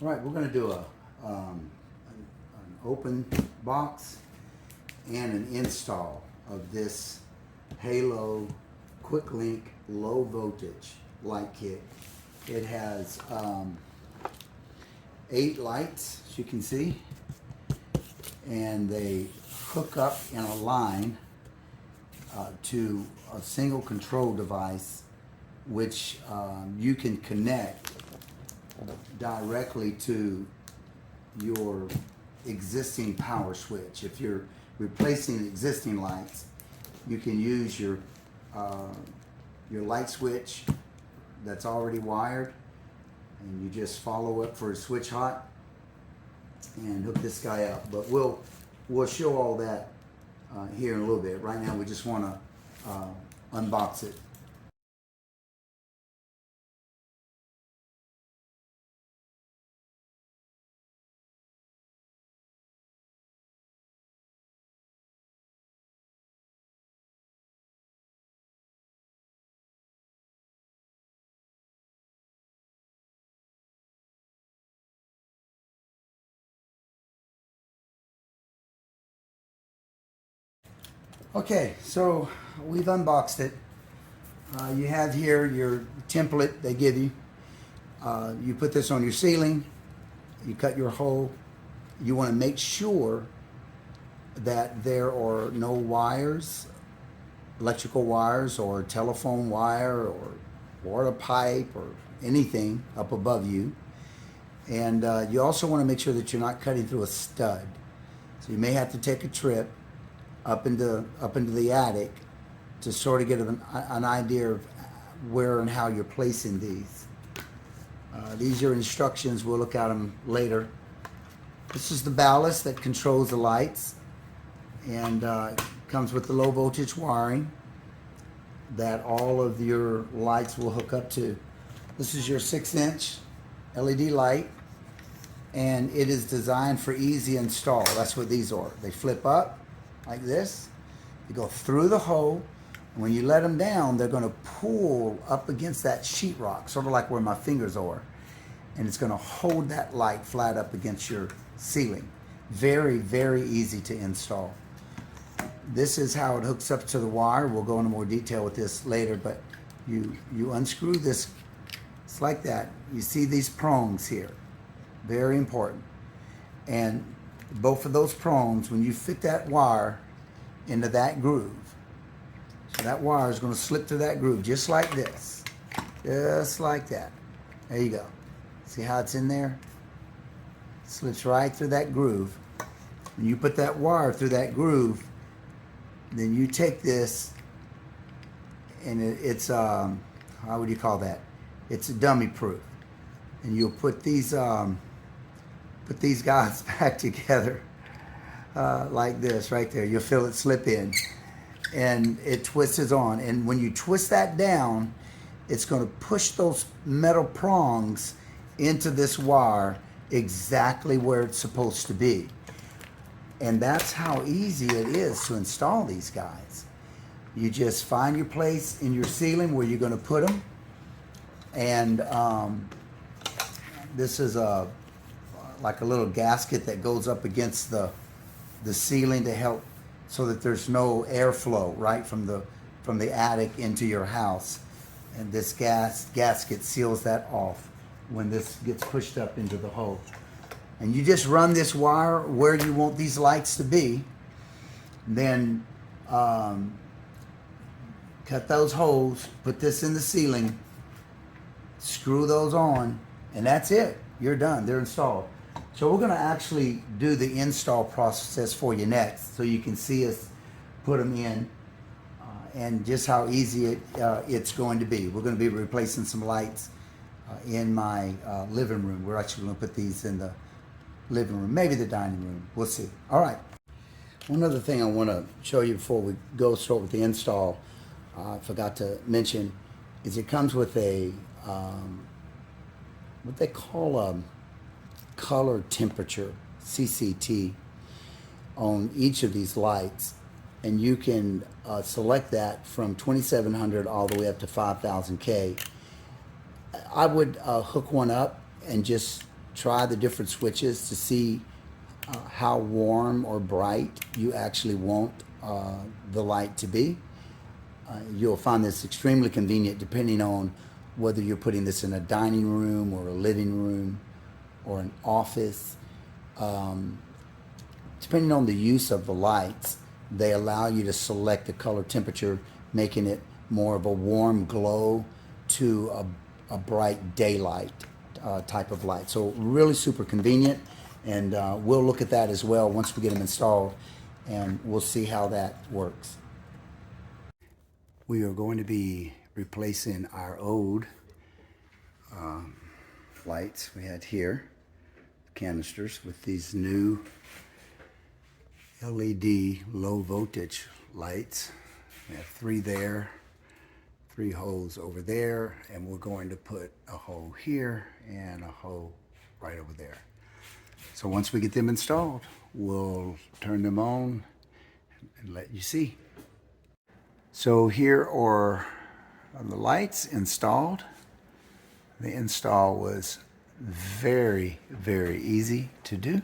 All right, we're going to do an open box and an install of this Halo QuickLink low voltage light kit. It has 8 lights, as you can see, and they hook up in a line to a single control device, which you can connect directly to your existing power switch. If you're replacing existing lights, you can use your light switch that's already wired, and you just follow up for a switch hot and hook this guy up. But we'll show all that here in a little bit. Right now we just want to unbox it. Okay, so we've unboxed it. You have here your template they give you. You put this on your ceiling, you cut your hole. You want to make sure that there are no wires, electrical wires or telephone wire or water pipe or anything up above you. And you also want to make sure that you're not cutting through a stud. So you may have to take a trip up into the attic to sort of get an idea of where and how you're placing these. These are instructions. We'll look at them later. This is the ballast that controls the lights, and comes with the low voltage wiring that all of your lights will hook up to. This is your 6-inch LED light, and it is designed for easy install. That's what these are. They flip up like this. You go through the hole, and when you let them down, they're going to pull up against that sheetrock, sort of like where my fingers are, and it's going to hold that light flat up against your ceiling. Very, very easy to install. This is how it hooks up to the wire. We'll go into more detail with this later, but you unscrew this. It's like that. You see these prongs here. Very important. And both of those prongs, when you fit that wire into that groove, so that wire is going to slip through that groove just like this. Just like that. There you go. See how it's in there? Slips right through that groove. When you put that wire through that groove, then you take this, and it's how would you call that? It's a dummy proof, and you'll put these guys back together like this right there. You'll feel it slip in, and it twists on. And when you twist that down, it's going to push those metal prongs into this wire exactly where it's supposed to be. And that's how easy it is to install these guys. You just find your place in your ceiling where you're going to put them. And this is like a little gasket that goes up against the ceiling to help so that there's no airflow right from the attic into your house. And this gasket seals that off when this gets pushed up into the hole. And you just run this wire where you want these lights to be. Then cut those holes, put this in the ceiling, screw those on, and that's it. You're done. They're installed. So we're going to actually do the install process for you next, so you can see us put them in and just how easy it's going to be. We're going to be replacing some lights in my living room. We're actually going to put these in the living room, maybe the dining room. We'll see. All right. One other thing I want to show you before we go start with the install, I forgot to mention, is it comes with a what they call a color temperature, CCT, on each of these lights, and you can select that from 2700 all the way up to 5000 K. I would hook one up and just try the different switches to see how warm or bright you actually want the light to be. You'll find this extremely convenient depending on whether you're putting this in a dining room or a living room or an office. Depending on the use of the lights, they allow you to select the color temperature, making it more of a warm glow to a bright daylight type of light. So really super convenient, and we'll look at that as well once we get them installed, and we'll see how that works. We are going to be replacing our old lights we had here, canisters, with these new LED low voltage lights. We have 3 there, 3 holes over there, and we're going to put a hole here and a hole right over there. So once we get them installed, we'll turn them on and let you see. So here are the lights installed. The install was very, very easy to do.